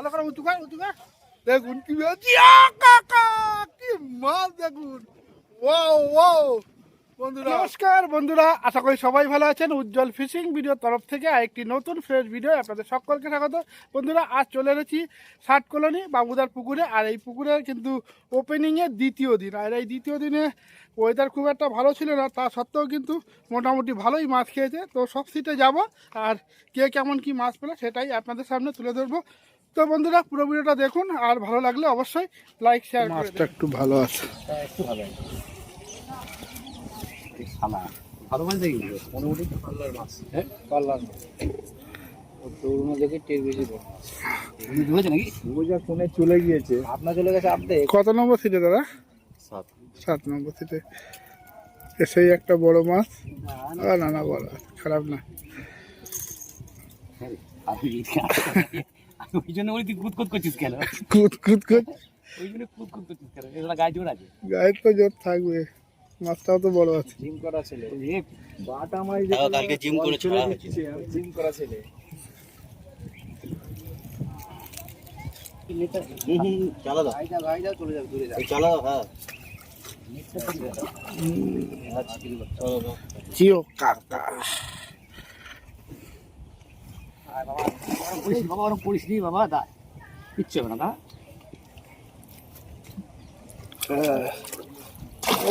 ভালো করে উঁচু কর দেখুন কি কি মাছ দেখুন। ওয়াও ওয়াও বন্ধুরা, নমস্কার বন্ধুরা, আশা করি সবাই ভালো আছেন। উজ্জ্বল ফিশিং ভিডিওর তরফ থেকে আরেকটি নতুন ফ্রেশ ভিডিও আপনাদের সকলকে স্বাগত। বন্ধুরা, আজ চলে এসেছি ষাট কলোনি বাবুদার পুকুরে। আর এই পুকুরের কিন্তু ওপেনিংয়ের দ্বিতীয় দিন। আর এই দ্বিতীয় দিনে ওয়েদার খুব একটা ভালো ছিল না, তা সত্ত্বেও কিন্তু মোটামুটি ভালোই মাছ খেয়েছে। তো সব সিটে যাব আর কে কেমন কি মাছ পেলে সেটাই আপনাদের সামনে তুলে ধরবো। তো বন্ধুরা, পুরো ভিডিওটা দেখুন, আর ভালো লাগলে অবশ্যই লাইক শেয়ার করে। মাছটা একটু ভালো আছে, একটু ভালো ভালো মাছ দেখি মোটামুটি পাল্লার মাছ। হ্যাঁ, পাল্লার মাছ দৌড়নো দেখে টের বেশি ধরেছে নাকি? বোঝা ফোনে চলে গিয়েছে, আপনার চলে গেছে আপনি। কত নম্বর সিটে দাদা? 7 নম্বর সিটে এসেই একটা বড় মাছ। না না, বড় খারাপ না। ওই জন্য বলি তুই কুদকুদ করছিস কেন? কুদ ওই জন্য কুদকুদ করছিস কেন? এগুলো গায়ে জোর আছে, গায়ের তো জোর থাকবে, মাছটাও তো বড় আছে। জিম করা ছেলে, বাটা মাই কালকে জিম করে দিচ্ছে, জিম করা ছেলে। চালা দাও, গায়ে যাও, চলে যাবে, দূরে যাও, চালা দাও। হ্যাঁ, জিও কাকা বাবা ওরকম পড়িস নি বাবা, দা কিচ্ছু হবে না দা।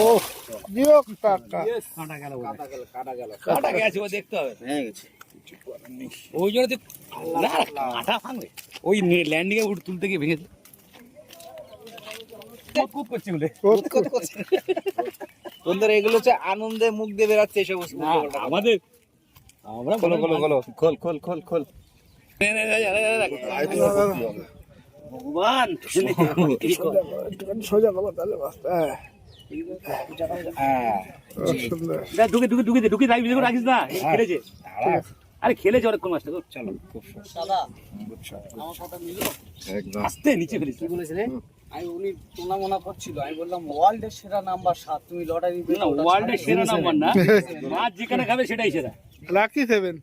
ও জিও কাকা কাটা গেছে, ও দেখতে হবে। হ্যাঁ গেছে, ওই জন্য কাটা ভাঙবে, ওই ল্যান্ডিং এ তুলতে গিয়ে ভেঙেছে। বন্ধুরা, এগুলো হচ্ছে আনন্দে মুখ দিয়ে বেরাচ্ছে এসব আমাদের। আমরা খোল খোল খোল খোল ভগবান, সোজা গেল তাহলে মাছটা। ঢুকে ঢুকে ঢুকে ঢুকে রাখিস না, খেলেছে। আরে খেলেছে অনেকক্ষণ মাছটা। চলো, খুব আস্তে নিচে ফেলিস। কি বলেছিলে? আমি উনি তোলা মনে করছিল, আমি বললাম ওয়ার্ল্ডের সেরা নাম্বার 7, তুমি লটারি না। ওয়ার্ল্ডের সেরা নাম্বার না, মাছ যেখানে খাবে সেটাই সেরা। লাকি 7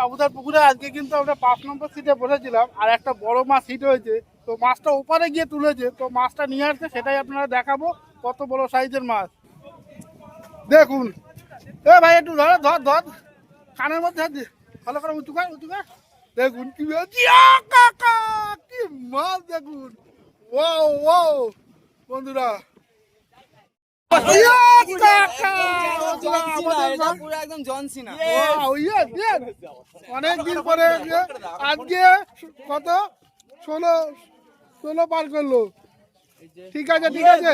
বাবুদার পুকুরে আজকে কিন্তু আমরা 5 নম্বর সিটে বসেছিলাম। আর একটা বড় মাছ হিট হয়েছে, তো মাছটা ওপারে গিয়ে তুলেছে। তো মাছটা নিয়ে আসছে, সেটাই আপনারা দেখাবো, কত বড় সাইজের মাছ দেখুন। এ ভাই, একটু ধর ধর ধর, কানের মধ্যে হাত দিয়ে ভালো করে উঁচু কর দেখুন কি কাকা কি মাছ দেখুন। ওয়াও ওয়াও বন্ধুরা, অনেকদিন পরে আজকে কত 16 পার করলো। ঠিক আছে ঠিক আছে,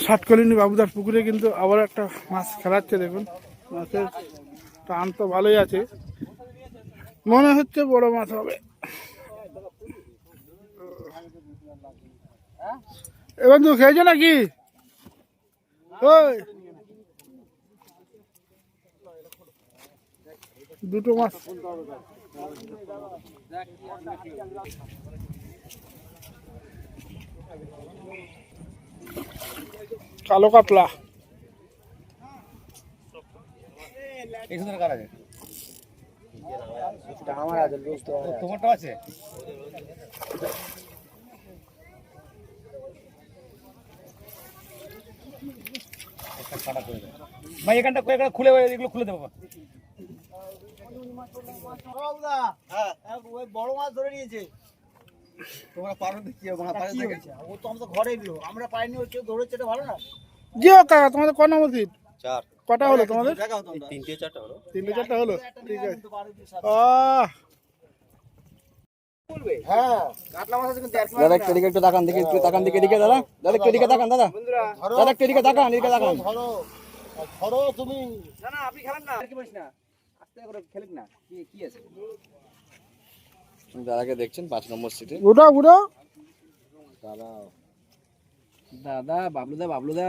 ষাটকলিনী বাবুদার পুকুরে কিন্তু আবার একটা মাছ খেলাচ্ছে। দেখুন, মাছের টান তো ভালোই আছে, মনে হচ্ছে বড় মাছ হবে। এবার তো খেয়েছে নাকি? ওই দুটো মাছ কালো কাতলা। তোমারটা আছে? ভাই এখানটা খুলে, এগুলো খুলে দেবো। বড় মাছ ধরে নিয়েছে, তোমরা পারো দেখি। ও তো আমাদের ঘরে এগুলো আমরা পাইনি, ও কেউ ধরেছে, এটা ভালো না। জিও কাকা, তোমাদের ক নম্বর সিট? 4। কটা হলো তোমাদের? 3টে 4টা হলো। 3টে 4টা হলো, ঠিক আছে। দাদা একটু এদিকে তাকান, দেখি একটু তাকান, দিকে দিকে দাদা, দাদা একটু এদিকে তাকান, দাদা দাদা একটু এদিকে তাকান, এদিকে তাকান। তুমি না না, আপনি খেলেন না, কি বলিস না, আস্তে করে খেলেন না। কি আছে? দাদাকে দেখছেন 5 নম্বর সিটে। উঠো দাদা দাদা বাবলুদা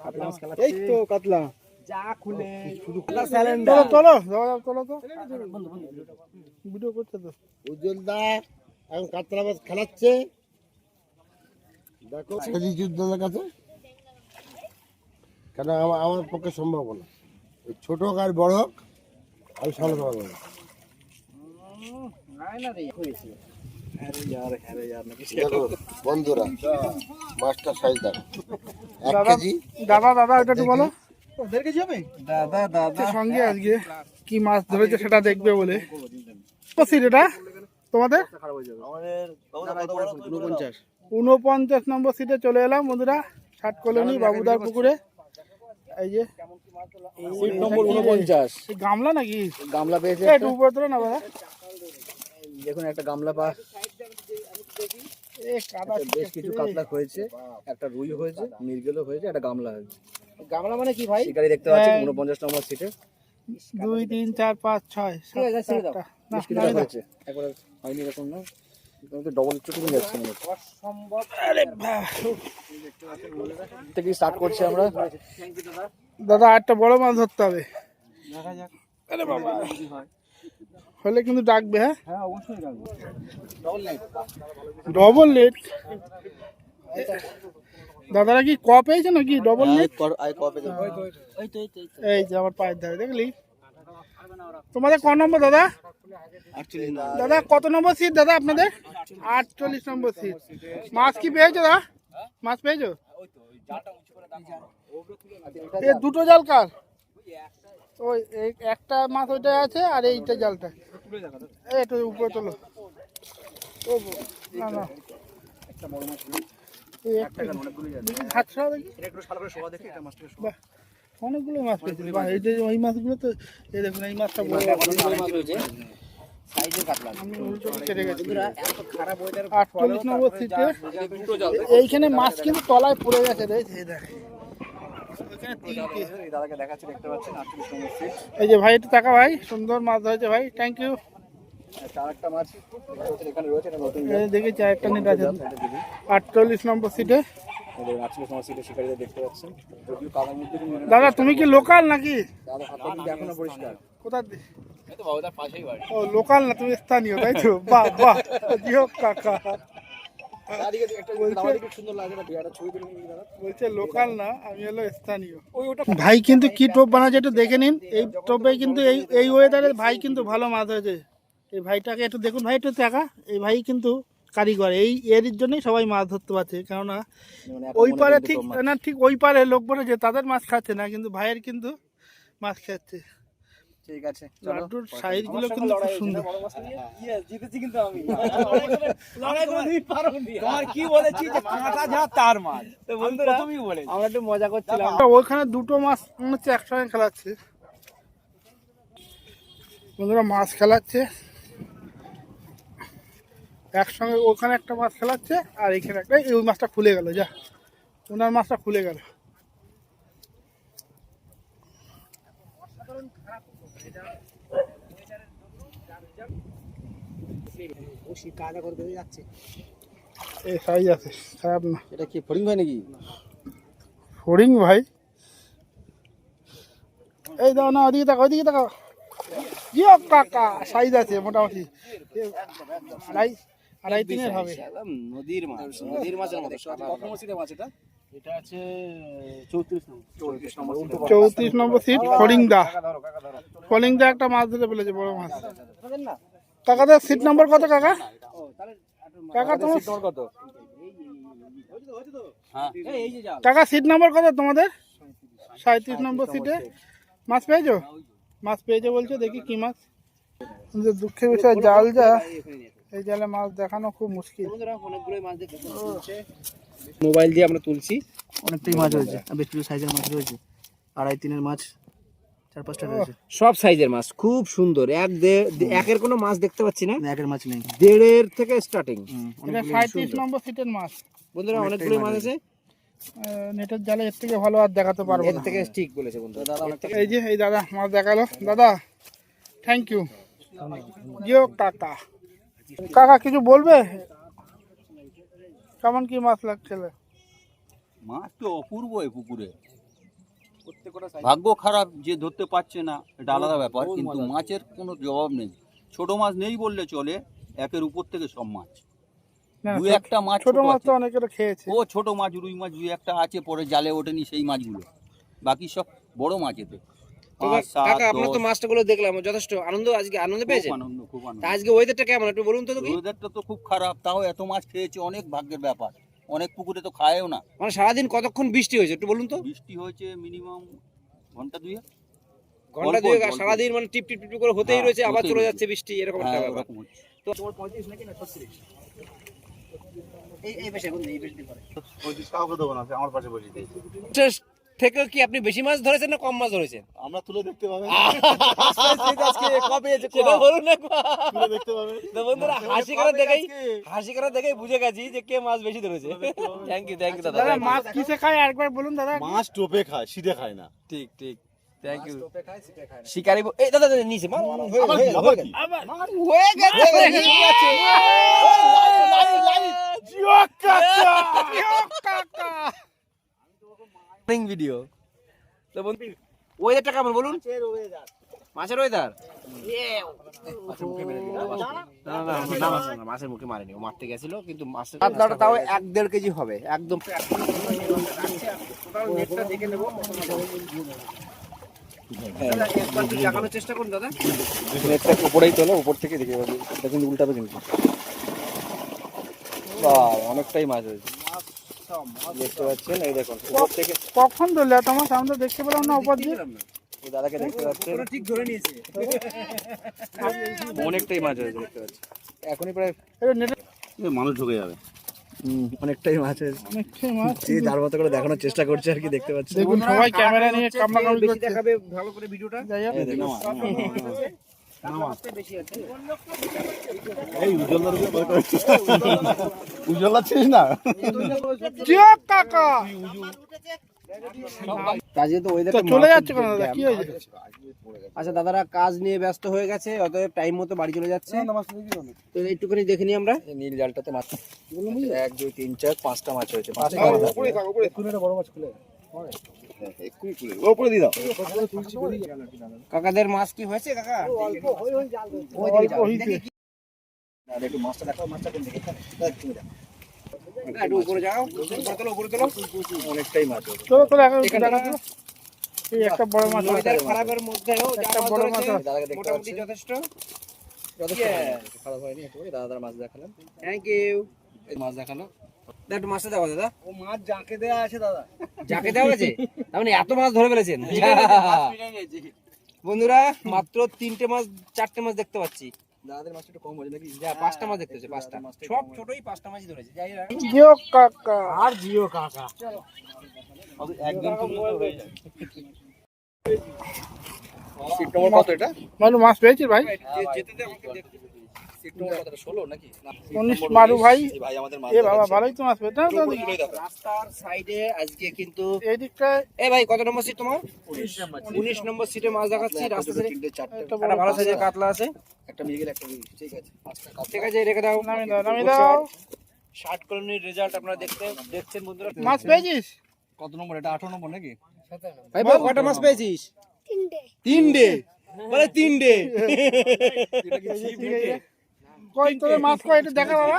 কাতলা মাছ খেলা। এই তো কাতলা যা খুলে শুধু কাতলা স্যালেন্ডার। চলো চলো তো, ভিডিও করছে তো উজ্জ্বল দা এখন কাতলা মাছ খেলাচ্ছে। দেখো যুদ্ধের কাছে কেন আমার পক্ষে সম্ভব না, ওই ছোট হোক আর বড় হোক আমি সামলাতে পারবো না। দেখো বন্ধুরা, মাছটা সাইজ দেখো, 1 দাদা কেজি। দাদা দাদা এটা একটু বলো দাদা দাদা সঙ্গে আজকে কি মাছ ধরেছে সেটা দেখবে বলে। কত এটা তোমাদের? 49 নম্বর সিটে চলে এলাম বন্ধুরা, 60 কলোনি বাবুদার পুকুরে। এই যে সিট নম্বর 49, এই গামলা নাকি? গামলা পেয়েছে এই একটু উপরে তোলো না দাদা। দেখুন একটা গামলা পা, এ কাদা বেশ কিছু কাতলা হয়েছে, একটা রুই হয়েছে, মৃগেলও হয়েছে, একটা গামলা হয়েছে। গামলা মানে কি ভাই? শিকারি দেখতে পাচ্ছেন 49 নম্বর সিটে 2 3 4 5 6 ঠিক আছে, ছেড়ে দাও। 7 বেশ কিছুটা হয়েছে, একবারে হয়নি এরকম না, কিন্তু ডবল চুটি যাচ্ছে মনে হচ্ছে। আরে বাহ! থেকে স্টার্ট করছি আমরা। দাদা একটা বড় মাছ ধরতে হবে। আরে বাবা, হলে কিন্তু ডাকবে। হ্যাঁ হ্যাঁ অবশ্যই রাখবো। Double late. দাদারা কি ক পেয়েছে নাকি ডবল লেট? এই যে আমার পায়ের ধারে দেখলি। তোমাদের ক নম্বর দাদা? দাদা কত নম্বর সিট দাদা আপনাদের? 48 নম্বর সিট। মাছ কি পেয়েছো দাদা? মাছ পেয়েছো? এ দুটো জাল কার? ওই একটা মাছ ওইটা আছে আর এইটা জালটা। এই একটু উপরে তোলো। ও না না, এই একটা দেখি হাতটা দেখি। বাহ, অনেকগুলো মাছ পেয়েছি। বাহ, এই যে ওই মাছগুলো তো, এই দেখুন এই মাছটা বড় আমি উল্টো কেটে গেছি। 48 নম্বর সিটে এইখানে মাছ কিন্তু তলায় পড়ে গেছে রে, এই দেখ ওইখানে তিনটে। দাদাকে দেখাচ্ছি, দেখতে পাচ্ছেন 48 নম্বর সিট। এই যে ভাই একটু টাকা ভাই, সুন্দর মাছ ধরেছে ভাই, থ্যাংক ইউ। চারটা মাছ এখানে রয়েছে, এটা নতুন দেখেছি আরেকটা নেট আছে 48 নম্বর সিটে। 48 নম্বর সিটে শিকারিদের দেখতে পাচ্ছেন, যদিও কাদার মধ্যে কিন্তু দাদা তুমি কি লোকাল নাকি? দাদা হাতটা কিন্তু এখনো পরিষ্কার। কোথা ও লোকাল না, তুমি স্থানীয় তাই তো? বাহ বাহ, জিও কাকা বলছে লোকাল না, আমি হলো স্থানীয়। ভাই কিন্তু কি টোপ বানাচ্ছে একটু দেখে নিন। এই টোপে কিন্তু এই ওয়েদারে ভাই কিন্তু ভালো মাছ হয়েছে। এই ভাইটাকে একটু দেখুন ভাই, একটু টাকা। এই ভাই কিন্তু কারিগর, এই এর জন্যই সবাই মাছ ধরতে পারছে। কেননা ওই পারে ঠিক না, ঠিক ওই পারে লোক বলে যে তাদের মাছ খাচ্ছে না, কিন্তু ভাইয়ের কিন্তু মাছ খাচ্ছে। ঠিক আছে, লাড্ডুর সাইজ গুলো কিন্তু খুব সুন্দর। জিতেছি কিন্তু আমি। লড়াই করে তুমি পারোনি। তোমার কি বলেছি যে কাঁটা যা তার মাছ। তো বন্ধুরা প্রথমেই বলেছি। আমরা একটু মজা করছিলাম। ওইখানে দুটো মাছ মনে হচ্ছে একসঙ্গে খেলাচ্ছে বন্ধুরা, মাছ খেলাচ্ছে একসঙ্গে। ওখানে একটা মাছ খেলাচ্ছে আর এইখানে একটা। ওই মাছটা খুলে গেল, যা ওনার মাছটা খুলে গেল। এই সাইজ আছে, খারাপ না। এটা কি ফড়িং ভাই নাকি? ফড়িং ভাই, এই দাও না, ওদিকে তাকাও, ওদিকে তাকাও। জিও কাকা, সাইজ আছে মোটামুটি আড়াই তিনের হবে। নদীর মাছ, নদীর মাছের মতো। কত নম্বর মাছ এটা? এটা আছে 34 নম্বর। 34 নম্বর সিট। ফড়িংদা, ফড়িংদা একটা মাছ ধরে ফেলেছে, বড় মাছ। কাকাদের সিট নম্বর কত কাকা? কাকা তোমার কত? কাকা সিট নম্বর কত তোমাদের? 37 নম্বর সিটে মাছ পেয়েছো? মাছ পেয়েছো বলছো, দেখি কি মাছ। কিন্তু দুঃখের বিষয় জাল যা, এই জালে মাছ দেখানো খুব মুশকিল। অনেকগুলো মাছ দেখতে পাচ্ছি। মোবাইল দিয়ে আমরা তুলছি, অনেকটাই মাছ হয়েছে, বেশ কিছু সাইজের মাছ রয়েছে। আড়াই তিনের মাছ 4-5টা রয়েছে, সব সাইজের মাছ, খুব সুন্দর। একের কোনো মাছ দেখতে পাচ্ছি না, একের মাছ নেই। 1.5 থেকে স্টার্টিং। এটা 37 নম্বর সিটের মাছ বন্ধুরা, অনেকগুলো মাছ আছে। নেটের জালে এর থেকে ভালো আর দেখাতে পারবো এর না। থেকে ঠিক বলেছে বন্ধুরা, দাদা অনেকটা। এই যে এই দাদা মাছ দেখালো, দাদা থ্যাংক ইউ। জিও কাকা, কাকা কিছু বলবে? কেমন কি মাছ লাগছে? মাছ তো অপূর্ব এই পুকুরে। ভাগ্য খারাপ যে ধরতে পারছে না, এটা আলাদা ব্যাপার, কিন্তু মাছের কোনো জবাব নেই। ছোট মাছ নেই বললে চলে, একের উপর থেকে সব মাছ। না, দু একটা মাছ ছোট ছোট মাছ তো আছে। অনেকের খেয়েছে। ও ছোট মাছ, রুই মাছ দু একটা আছে, পরে জালে ওঠেনি সেই মাছগুলো। বাকি সব বড় মাছ এতে তো 5, 7, কাকা আপনার তো 10, মাছটা গুলো দেখলাম যথেষ্ট আনন্দ, আজকে আনন্দ পেয়েছেন? খুব আনন্দ। তা আজকে ওয়েদারটা কেমন একটু বলুন তো দেখি। ওয়েদারটা তো খুব খারাপ, তাও এত মাছ খেয়েছি, অনেক ভাগ্যের ব্যাপার। অনেক পুকুরে তো খায়ও না। মানে সারাদিন কতক্ষণ বৃষ্টি হয়েছে একটু বলুন তো। বৃষ্টি হয়েছে মিনিমাম ঘন্টা 2। ঘন্টা দুয়েক, আর সারাদিন মানে টিপ টিপ টিপ করে হতেই রয়েছে, আবার হতেই চলে রয়েছে। যাচ্ছে বৃষ্টি, এরকম একটা হ্যাঁ, ব্যাপার। ওরকম হচ্ছে। তো তোমার 35 নাকি না 36? এই বেশি এখন এই বেশি করে। কাউকে দেবো না, আমার পাশে বসে দিয়েছে। থেকে কি আপনি বেশি মাছ ধরেছেন না কম মাছ ধরেছেন? আমরা তুলে দেখতে পাবেন, আজকে কবে এসে সেটা বলুন না। তুলে দেখতে পাবেন। তো বন্ধুরা হাসি করে দেখেই বুঝে গেছি যে কে মাছ বেশি ধরেছে। থ্যাংক ইউ দাদা। দাদা মাছ কিসে খায় একবার বলুন দাদা। মাছ টোপে খায়, সিধে খায় না। ঠিক ঠিক, থ্যাংক ইউ। শিকারি এই দাদা নিচে মার আবার কি? আবার কি? হয়ে গেছে। জিও কাকা, জিও কাকা। ভিডিও। তো বন্ধু ওয়েদারটা কেমন বলুন? মাছের ওয়েদার। মাছের মুখে মারেনি, ও মারতে গেছিল কিন্তু মাছের কাতলাটা তাও 1-1.5 কেজি হবে একদম। নেটটা দেখে নেবো। একবার একটু জাগানোর চেষ্টা করুন দাদা। নেটটা উপরেই তোলো, উপর থেকে দেখে পাবি। এটা কিন্তু উল্টাবে কিন্তু। বাহ, অনেকটাই মাছ হয়েছে। দেখতে পাচ্ছেন, এই দেখুন উপর থেকে। কখন ধরলে তোমার সামনে দেখতে পেলাম না উপর দিয়ে। এই দাদাকে দেখতে পাচ্ছেন, ঠিক ধরে নিয়েছে। অনেকটাই মাছ হয়েছে দেখতে পাচ্ছেন। এখনই প্রায় মানুষ ঢুকে যাবে। অনেকটাই মাছ হয়েছে। অনেকটাই মাছ। যে যার মতো করে দেখানোর চেষ্টা করছে আর কি, দেখতে পাচ্ছেন। দেখুন সবাই ক্যামেরা নিয়ে কামড়াকামড়ি বেশি করছে। দেখাবে ভালো করে ভিডিওটা। যাই হোক, এই দেখুন। বেশি আছে। এই উজ্জ্বলা ছিস না? জিও কাকা। কাজে তো ওয়েদার তো চলে যাচ্ছে কেন দাদা, কি হয়েছে? আচ্ছা দাদারা কাজ নিয়ে ব্যস্ত হয়ে গেছে, অতএব টাইম মতো বাড়ি চলে যাচ্ছে। তো একটুখানি দেখে নিই আমরা। এই নীল জালটাতে মাছ 1, 2, 3, 4, 5টা মাছ হয়েছে। বড় মাছ খুলে ওপরে দিয়ে দাও। কাকাদের মাছ কি হয়েছে কাকা? অল্প হইছে। আর একটু মাছটা দেখাও, মাছটা কোন দিকে? একটু উপরে যাও, উপরে তোলো। অনেকটাই মাছ হয়েছে। চলো চলো এখন দেখা যাক। এই একটা বড় মাছ আছে। ওয়েদার খারাপের মধ্যেও যা একটা মাছ বড় ধরেছে, মাছ আছে। দাদাকে দেখতে মোটামুটি পাচ্ছেন। যথেষ্ট। যথেষ্ট Yes. খারাপ হয়নি, একটু দাদার মাছ দেখালাম। Thank you. এই মাছ দেখালো। একটু মাছটা দাও দাদা। ও মাছ জাকে দেয়া আছে দাদা। যাকে দেওয়া হয়েছে তার মানে এত মাছ ধরে ফেলেছেন। বন্ধুরা মাত্র 3টে মাছ 4টে মাছ দেখতে পাচ্ছি। দাদাদের মাছ একটু কম হয়েছে নাকি? যা 5টা মাছ দেখতে হচ্ছে, 5টা। সব ছোটই 5টা মাছই ধরেছে। যাই হোক। জিও কাকা। আর জিও কাকা। একদিন তুললে তো হয়ে যায়। সিট নম্বর কত এটা? মালু মাছ পেয়েছিস ভাই? যেতে দে আমাকে দেখতে। সিট নম্বর কত? 16 নাকি? না, সিট 19 নম্বর মারু 19 ভাই। এই ভাই আমাদের মাছ এ বাবা দেখাচ্ছে। ভালোই তো মাছ পেয়েছে না? উপরে তুলেই দেখো। রাস্তার সাইডে আজকে কিন্তু এই দিকটায় এ ভাই কত নম্বর সিট তোমার? 19 নম্বর সিটে মাছ দেখাচ্ছি। রাস্তা সাইডে 3টে 4টে একটা একটা ভালো সাইজের কাতলা আছে। একটা মিগেল একটা মিগেল। ঠিক আছে। 5টা কাপ। ঠিক আছে রেখে দাও। নামিয়ে দাও, নামিয়ে দাও। 60 কলোনির রেজাল্ট আপনারা দেখছেন বন্ধুরা। মাছ পেয়েছিস? কত নম্বর এটা? 18 নম্বর নাকি? ভাই ভাই কয়টা মাছ পেয়েছিস? 3টে। বলে 3টে। কই তোদের মাছ কই এটা দেখা বাবা।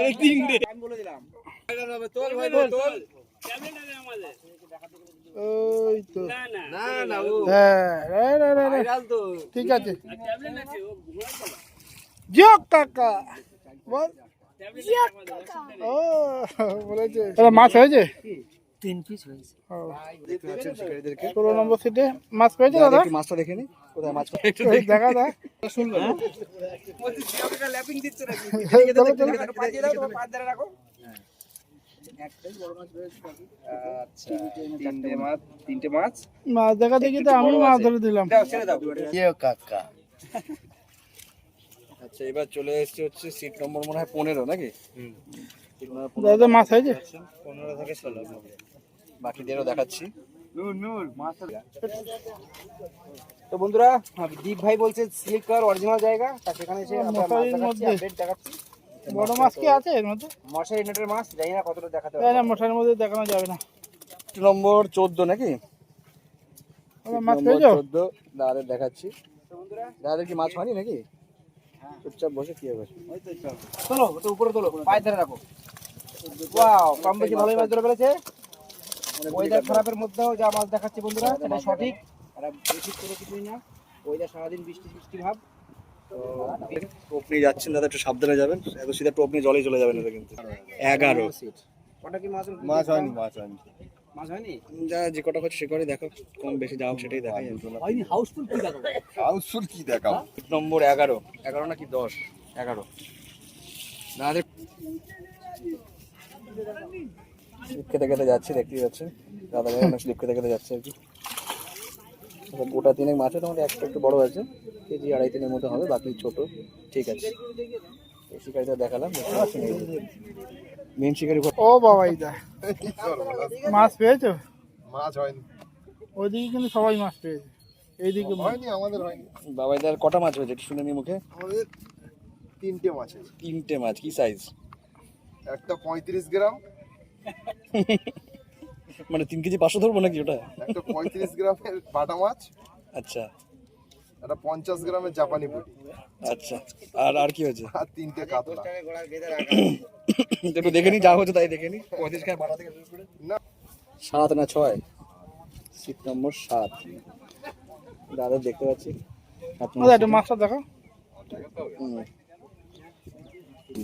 এই 3টে। আমি বলে দিলাম। তোল ভাই তোল। ওই তো। না ও হ্যাঁ, রে। ভাইরাল তো। ঠিক আছে। জিও কাকা। বল। ও বলেছে। তাহলে মাছ হয়েছে? 3 পিস হয়েছে। ও, দেখতে পাচ্ছেন শিকারীদেরকে। 16 নম্বর সিটে মাছ পেয়েছে দাদা? একটু মাছটা দেখে নি। কোথায় মাছ? একটু ওই দেখা দা। শুনলো না? বলছি জিওটা ল্যাপিং দিচ্ছে নাকি? চলো, চলো। একটু পা দিয়ে দাও, তোমার পা ধরে রাখো। আচ্ছা 3টে মাছ। মাছ দেখা দেখি তো আমি মাছ ধরে দিলাম। দাও ছেড়ে দাও। জিও কাকা। আচ্ছা এবার চলে এসেছে হচ্ছে সিট নম্বর মনে হয় 15 নাকি? সিট নম্বর 15 দাদা মাছ হয়েছে? 15 থেকে 16 বাকিদেরও দেখাচ্ছি। তো বন্ধুরা দীপ ভাই বলছে স্লিকার অরিজিনাল জায়গা, তা সেখানে এসে আমরা মাছ মশারির দেখাচ্ছি, মধ্যে। আপডেট দেখাচ্ছি। বড় মাছ কি আছে এর মধ্যে? মশারি নেটের মাছ জানি না কতটা দেখাতে না পারবো। মশারির মধ্যে দেখানো যাবে না। সিট নম্বর 14 নাকি? দাদা মাছ নম্বর পেয়েছো? 14 দাদাদের দেখাচ্ছি। তো বন্ধুরা দাদাদের কি মাছ হয়নি নাকি? চুপচাপ বসে কি হবে? চলো তো উপরে তোলো, পায়ে ধরে রাখো। ওয়াও কম বেশি ভালোই মাছ ধরে ফেলেছে। ওয়েদার খারাপের মধ্যেও যা মাছ দেখাচ্ছে বন্ধুরা সেটা সঠিক, আর বেশি কোনো কিছুই না। ওয়েদার সারাদিন বৃষ্টি বৃষ্টি ভাব। টোপ নিয়ে যাচ্ছেন দাদা, একটু সাবধানে যাবেন, এত সিধা টোপ নিয়ে জলে চলে যাবেন এটা কিন্তু। 11 কটা কি মাছ মাছ হয়নি মাছ হয়নি মাছ হয়নি? যা যে কটা হচ্ছে সে করে দেখো, কম বেশি যা হোক সেটাই দেখাই যাবে। হয়নি, হাউসফুল কি দেখো? হাউসফুল কি দেখাবো নম্বর 11 নাকি 10, 11 দাদা স্লিপ খেতে খেতে যাচ্ছে, দেখতেই পাচ্ছেন দাদা ভাই অনেক স্লিপ খেতে খেতে যাচ্ছে আর কি। গোটা 3 মাছ আছে, তোমাদের একটা একটু বড় আছে, কেজি 2.5-3 মতো হবে, বাকি ছোট। ঠিক আছে, এই শিকারিটা দেখালাম, মেন শিকারি। ও বাবা ইদা মাছ পেয়েছো? মাছ হয়নি ওইদিকে কিন্তু সবাই মাছ পেয়েছে, এইদিকে মাছ। হয়নি আমাদের হয়নি বাবাইদার কটা মাছ হয়েছে একটু শুনে নি মুখে? আমাদের 3টে মাছ আছে 3টে মাছ, কি সাইজ? একটা 35 গ্রাম, মানে 3 কেজি 500 ধরবো নাকি ওটা? একটা 35 গ্রামের বাটা মাছ, আচ্ছা একটা 50 গ্রামের জাপানি পুঁটি, আচ্ছা, আর কি হয়েছে? আর 3টে কাতলা। একটু দেখে নি, যা হচ্ছে তাই দেখে নি। 35 খায় বাড়া থেকে শুরু করে না 7 না 6, সিট নম্বর 7 দাদা দেখতে পাচ্ছি। একটু মাছটা দেখো।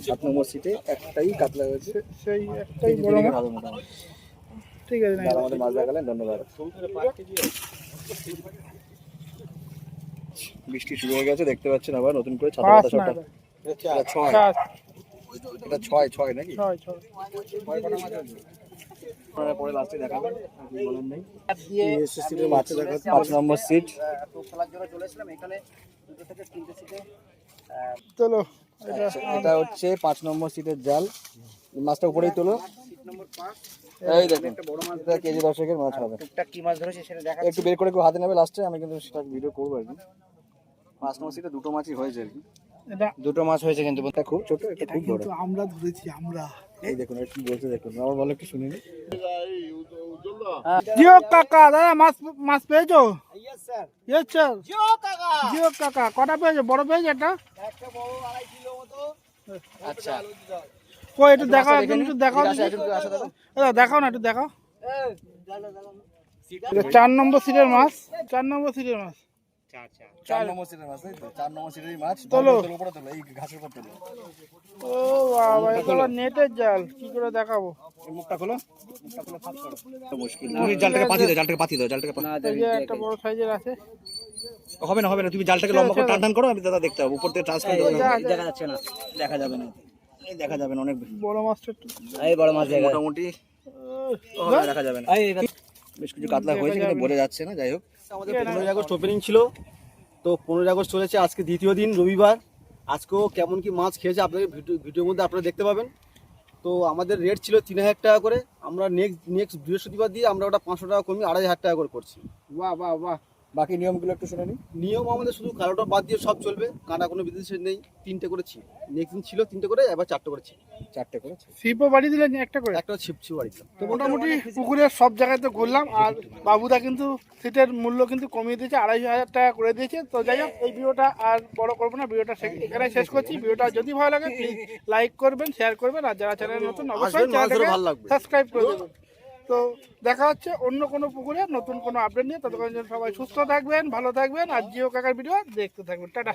7 নম্বর সিটে একটাই কাতলা হয়েছে, সেই একটাই বড় মাছ। ভালো মোটামুটি। ঠিক আছে, দাদা আমাদের মাছ দেখালেন, ধন্যবাদ। বৃষ্টি শুরু হয়ে গেছে, দেখতে পাচ্ছেন আবার নতুন করে ছাতা পাঁচ পাতা না ছটা। এটা 6, সাত, এটা 6 নাকি? ছয় ছয়। আপনারা পরে লাস্টে দেখাবেন, আর কিছু বলার নেই। সিটের মাছ দেখাচ্ছে 5 নম্বর সিট। টোপ ফেলার জন্য চলে এসলাম এখানে, 2 থেকে 3টে সিটে। চলো এটা এটা হচ্ছে 5 নম্বর সিটের জাল, মাছটা উপরেই তোলো। সিট নম্বর 5 এই দেখুন, এটা কেজি 10-এর মাছ হবে। টুকটাক কি মাছ ধরেছে সেটা দেখা। একটু বের করে কেউ হাতে নেবে লাস্টে, আমি কিন্তু সেটা ভিডিও করবো আর কি। 5 নম্বর সিটে 2টো মাছই হয়েছে আর কি, এটা 2টো মাছ হয়েছে কিন্তু এটা খুব ছোট, এটা খুব বড়। কিন্তু আমরা ধরেছি আমরা। এই দেখুন কি বলছে দেখুন, আমার বলো একটু শুনিনি। জিও কাকা, দাদা মাছ মাছ পেয়েছো? Yes sir. Yes sir. Jio কাকা, জিও কাকা কটা পেয়েছো? বড় পেয়েছো একটা? একটা বড় 2.5 কিলো মতো। আচ্ছা কই একটু দেখাও, একটু দেখাও, আসা দাদা। দাদা দেখাও না, একটু দেখাও। এটা 4 নম্বর সিটের মাছ, 4 নম্বর সিটের মাছ। 4 নম্বর সিটের মাছ, তাই তো? 4 নম্বর সিটেরই মাছ। তোলো। উপরে তোলো, এই ঘাসের উপর তোলো। ও বাবা, এটা হলো নেটের জাল, কি করে দেখাবো? এই মুখটা খোলো, মুখটা খোলো, ফাঁক করো। মুশকিল। তুমি জালটাকে পাতি দাও, জালটাকে পাতি দাও, জালটাকে পাতি। এই যে একটা বড় সাইজের আছে। হবে না, হবে না, তুমি জালটাকে লম্বা করে টান টান করো, আমি দাদা দেখতে হবে। উপর থেকে ট্রান্সফার দেবো। দেখা যাচ্ছে না, দেখা যাবে না। এই দেখা যাবে না, অনেক বড় মাছটা একটু এই বড় মাছ দেখা মোটামুটি দেখা যাবে না। বেশ কিছু কাতলা হয়েছে কিন্তু বোঝা যাচ্ছে না, যাই হোক। আমাদের 15 আগস্ট ওপেনিং ছিল, তো 15 আগস্ট চলেছে, আজকে দ্বিতীয় দিন রবিবার। আজকেও কেমন কি মাছ খেয়েছে আপনাদের ভিডিওর মধ্যে আপনারা দেখতে পাবেন। তো আমাদের রেট ছিল 3000 টাকা করে, আমরা নেক্সট বৃহস্পতিবার দিয়ে আমরা ওটা 500 টাকা কমিয়ে 2500 টাকা করে করছি। বাহ বাহ বাহ। বাকি নিয়মগুলো একটু শুনে নিই। নিয়ম আমাদের শুধু কালোটা বাদ দিয়ে সব চলবে, কাটা কোনো বিদেশ নেই। 3টে করেছি, নেক্সট দিন ছিল 3টে করে, এবার 4টে করেছি। 4টে করেছে। সিপও বাড়ি দিলেন একটা করে? একটা ছিপছি বাড়িতে। তো মোটামুটি পুকুরের সব জায়গাতে ঘুরলাম, আর বাবুদা কিন্তু সিটের মূল্য কিন্তু কমিয়ে দিয়েছে, 2500 টাকা করে দিয়েছে। তো যাই হোক, এই ভিডিওটা আর বড় করবো না, ভিডিওটা এখানে শেষ করছি। ভিডিওটা যদি ভালো লাগে প্লিজ লাইক করবেন, শেয়ার করবেন, আর যারা চ্যানেল নতুন অবশ্যই আসবেন, মাছ ধরে ভালো লাগবে। সাবস্ক্রাইব করে দেবেন। তো দেখা হচ্ছে অন্য কোনো পুকুরে নতুন কোনো আপডেট নিয়ে। ততক্ষণ সবাই সুস্থ থাকবেন, ভালো থাকবেন, আর জিও কাকার ভিডিও দেখতে থাকবেন। টাটা।